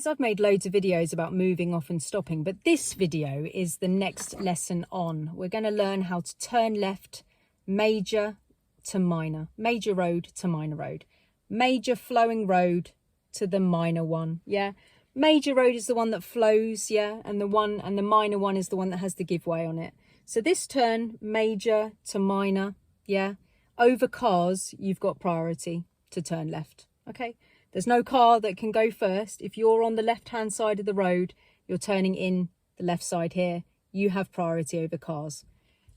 guys, I've made loads of videos about moving off and stopping, but this video is the next lesson on. We're going to learn how to turn left, major to minor, major road to minor road, major flowing road to the minor one. Yeah, major road is the one that flows, yeah, and the minor one is the one that has the give way on it. So this turn, major to minor, yeah, over cars, you've got priority to turn left. Okay, there's no car that can go first. If you're on the left hand side of the road, you're turning in the left side here, you have priority over cars.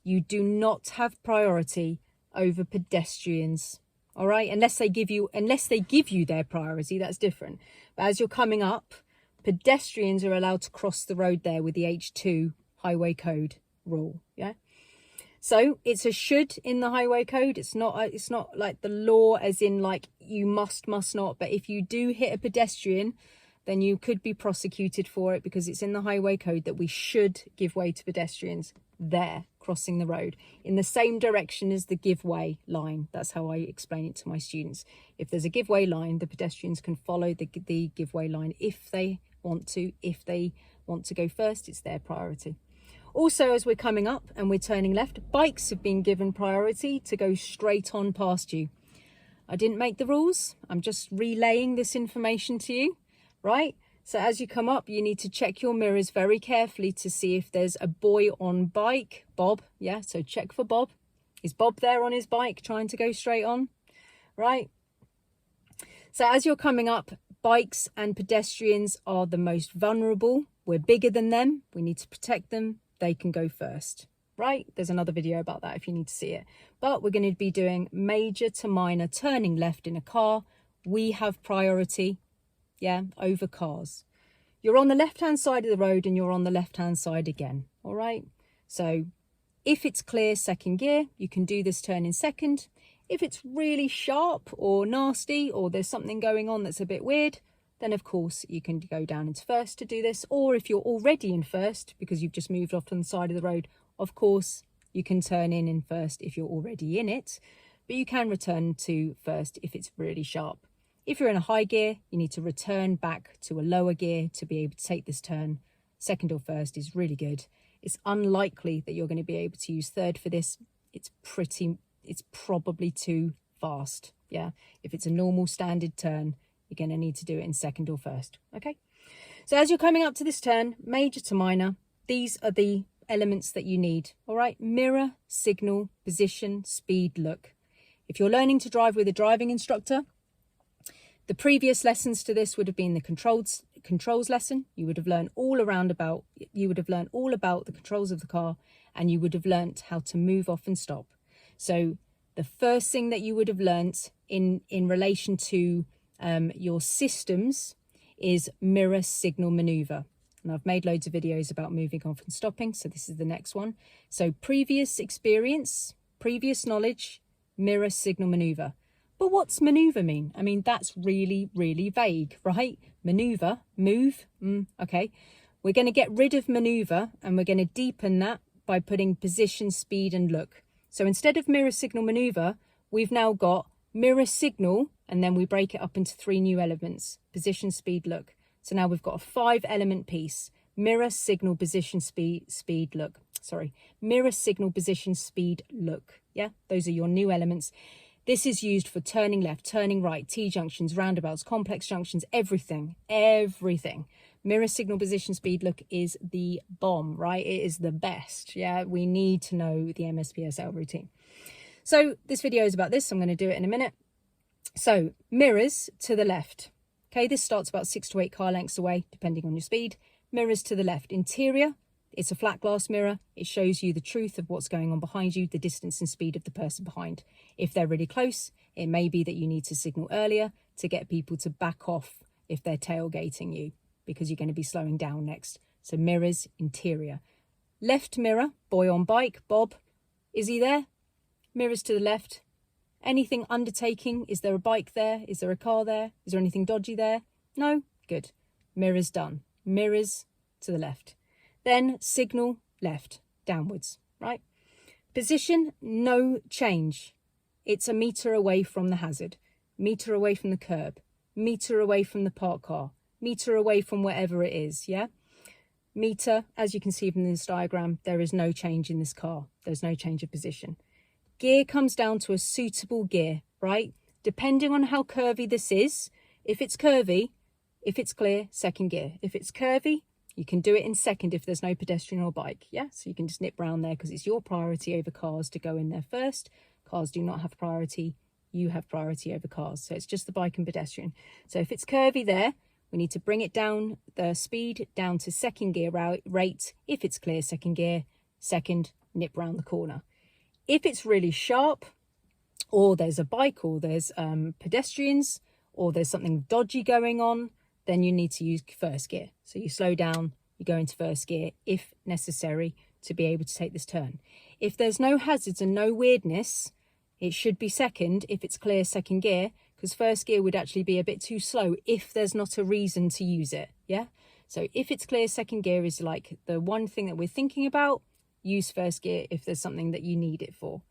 You do not have priority over pedestrians, all right, unless they give you their priority. That's different. But as you're coming up, pedestrians are allowed to cross the road there with the H2 highway code rule. Yeah, so it's a should in the highway code. It's not like the law as in like you must not, but if you do hit a pedestrian, then you could be prosecuted for it, because it's in the highway code that we should give way to pedestrians there crossing the road in the same direction as the give way line. That's how I explain it to my students. If there's a give way line, the pedestrians can follow the give way line if they want to. If they want to go first, it's their priority. Also, as we're coming up and we're turning left, bikes have been given priority to go straight on past you. I didn't make the rules. I'm just relaying this information to you, right? So as you come up, you need to check your mirrors very carefully to see if there's a boy on bike. Bob, yeah, so check for Bob. Is Bob there on his bike trying to go straight on, right? So as you're coming up, bikes and pedestrians are the most vulnerable. We're bigger than them. We need to protect them. They can go first, right? There's another video about that if you need to see it. But we're going to be doing major to minor turning left in a car. We have priority, yeah, over cars. You're on the left-hand side of the road and you're on the left-hand side again, all right? So if it's clear second gear, you can do this turn in second. If it's really sharp or nasty or there's something going on that's a bit weird, then of course you can go down into first to do this. Or if you're already in first because you've just moved off on the side of the road, of course you can turn in first if you're already in it, but you can return to first if it's really sharp. If you're in a high gear, you need to return back to a lower gear to be able to take this turn. Second or first is really good. It's unlikely that you're going to be able to use third for this. It's probably too fast. Yeah, if it's a normal standard turn, you're going to need to do it in second or first. Okay, so as you're coming up to this turn, major to minor, these are the elements that you need. All right, mirror, signal, position, speed, look. If you're learning to drive with a driving instructor, the previous lessons to this would have been the controls lesson. You would have learned all about the controls of the car, and you would have learnt how to move off and stop. So the first thing that you would have learnt in relation to your systems is mirror, signal, maneuver. And I've made loads of videos about moving off and stopping, so this is the next one. So previous experience, previous knowledge, mirror, signal, maneuver. But what's maneuver mean? I mean, that's really, really vague, right? Maneuver, move, okay. We're going to get rid of maneuver and we're going to deepen that by putting position, speed and look. So instead of mirror, signal, maneuver, we've now got mirror, signal, and then we break it up into 3 new elements: position, speed, look. So now we've got a 5-element piece: mirror, signal, position, speed, look. Sorry, mirror, signal, position, speed, look. Yeah, those are your new elements. This is used for turning left, turning right, T-junctions, roundabouts, complex junctions, everything. Mirror, signal, position, speed, look is the bomb, right? It is the best. Yeah, we need to know the MSPSL routine. So this video is about this. I'm going to do it in a minute. So mirrors to the left. Okay, this starts about 6 to 8 car lengths away, depending on your speed. Mirrors to the left. Interior, it's a flat glass mirror. It shows you the truth of what's going on behind you, the distance and speed of the person behind. If they're really close, it may be that you need to signal earlier to get people to back off if they're tailgating you, because you're going to be slowing down next. So mirrors, interior. Left mirror, boy on bike, Bob. Is he there? Mirrors to the left. Anything undertaking? Is there a bike there? Is there a car there? Is there anything dodgy there? No? Good. Mirrors done. Mirrors to the left. Then signal left, downwards, right? Position, no change. It's a metre away from the hazard, metre away from the curb, metre away from the parked car, meter away from wherever it is, yeah? Meter, as you can see from this diagram, there is no change in this car. There's no change of position. Gear comes down to a suitable gear, right? Depending on how curvy this is, if it's curvy, if it's clear, second gear. If it's curvy, you can do it in second if there's no pedestrian or bike, yeah? So you can just nip round there because it's your priority over cars to go in there first. Cars do not have priority. You have priority over cars. So it's just the bike and pedestrian. So if it's curvy there, we need to bring it down, the speed down to second gear rate. If it's clear, second gear, second, nip round the corner. If it's really sharp, or there's a bike, or there's pedestrians, or there's something dodgy going on, then you need to use first gear. So you slow down, you go into first gear if necessary to be able to take this turn. If there's no hazards and no weirdness, it should be second if it's clear, second gear, because first gear would actually be a bit too slow if there's not a reason to use it, yeah? So if it's clear, second gear is like the one thing that we're thinking about. Use first gear if there's something that you need it for.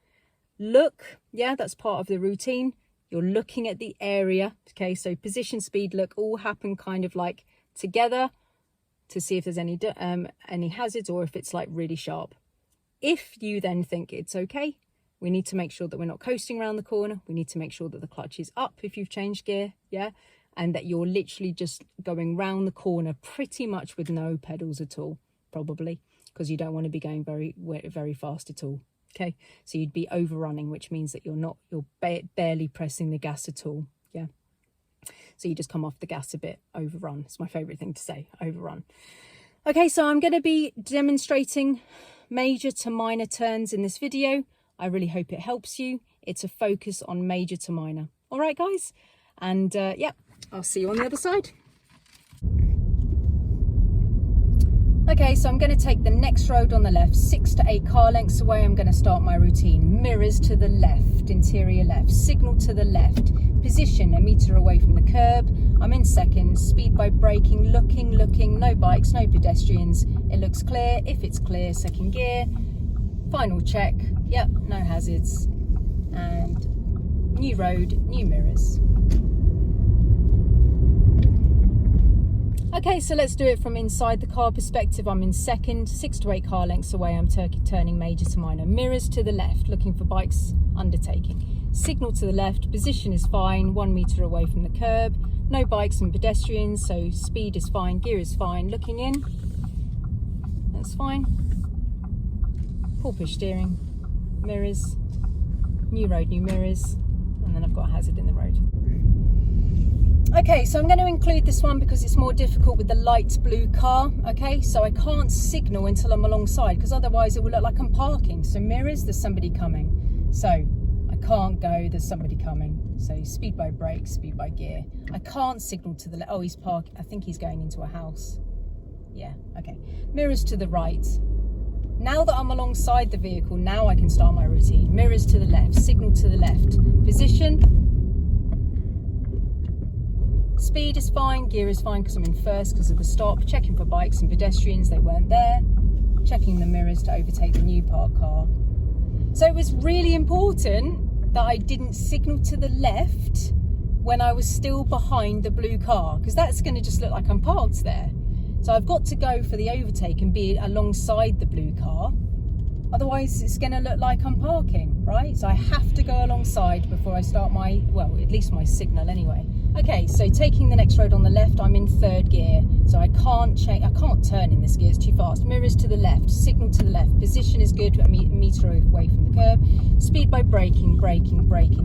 Look, yeah, that's part of the routine. You're looking at the area, okay? So position, speed, look, all happen kind of like together to see if there's any hazards or if it's like really sharp. If you then think it's okay, we need to make sure that we're not coasting around the corner. We need to make sure that the clutch is up if you've changed gear, yeah? And that you're literally just going round the corner pretty much with no pedals at all, probably, because you don't want to be going very fast at all, okay? So you'd be overrunning, which means that you're barely pressing the gas at all, yeah? So you just come off the gas a bit, overrun. It's my favourite thing to say, overrun. Okay, so I'm going to be demonstrating major to minor turns in this video. I really hope it helps you. It's a focus on major to minor. All right, guys? And yeah, I'll see you on the other side. Okay, so I'm going to take the next road on the left, 6 to 8 car lengths away. I'm going to start my routine. Mirrors to the left, interior left, signal to the left, position a meter away from the curb. I'm in second, speed by braking, looking, no bikes, no pedestrians. It looks clear. If it's clear, second gear. Final check. Yep, no hazards. And new road, new mirrors. Okay, so let's do it from inside the car perspective. I'm in second, 6 to 8 car lengths away. I'm turning major to minor. Mirrors to the left, looking for bikes undertaking. Signal to the left, position is fine, 1 meter away from the curb. No bikes and pedestrians, so speed is fine, gear is fine. Looking in, that's fine. Full push steering, mirrors, new road, new mirrors, and then I've got a hazard in the road. Okay, so I'm going to include this one because it's more difficult with the light blue car, okay? So I can't signal until I'm alongside because otherwise it will look like I'm parking. So mirrors, there's somebody coming. So I can't go, there's somebody coming. So speed by brake, speed by gear. I can't signal to the left. Oh, he's parked. I think he's going into a house. Yeah, okay. Mirrors to the right. Now that I'm alongside the vehicle, now I can start my routine. Mirrors to the left, signal to the left. Position. Speed is fine, gear is fine because I'm in first because of the stop. Checking for bikes and pedestrians, they weren't there. Checking the mirrors to overtake the new parked car. So it was really important that I didn't signal to the left when I was still behind the blue car because that's going to just look like I'm parked there. So I've got to go for the overtake and be alongside the blue car. Otherwise it's going to look like I'm parking, right? So I have to go alongside before I start my, well, at least my signal anyway. Okay, so taking the next road on the left, I'm in third gear. So I can't turn in this gear, it's too fast. Mirrors to the left, signal to the left. Position is good, a meter away from the curb. Speed by braking,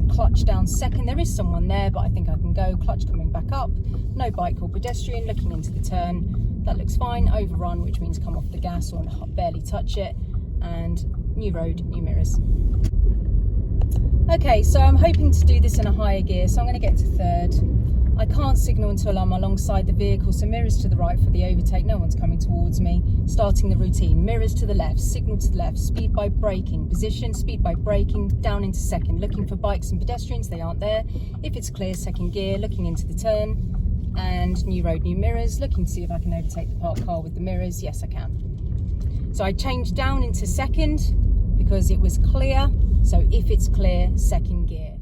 clutch down second. There is someone there, but I think I can go. Clutch coming back up. No bike or pedestrian, looking into the turn. That looks fine. Overrun, which means come off the gas or barely touch it. And new road, new mirrors. Okay, so I'm hoping to do this in a higher gear, so I'm going to get to third. I can't signal until I'm alongside the vehicle, so mirrors to the right for the overtake. No one's coming towards me. Starting the routine. Mirrors to the left, signal to the left, speed by braking. Position, speed by braking, down into second. Looking for bikes and pedestrians, they aren't there. If it's clear, second gear, looking into the turn. And new road, new mirrors. Looking to see if I can overtake the parked car with the mirrors. Yes, I can. So I changed down into second because it was clear. So if it's clear, second gear.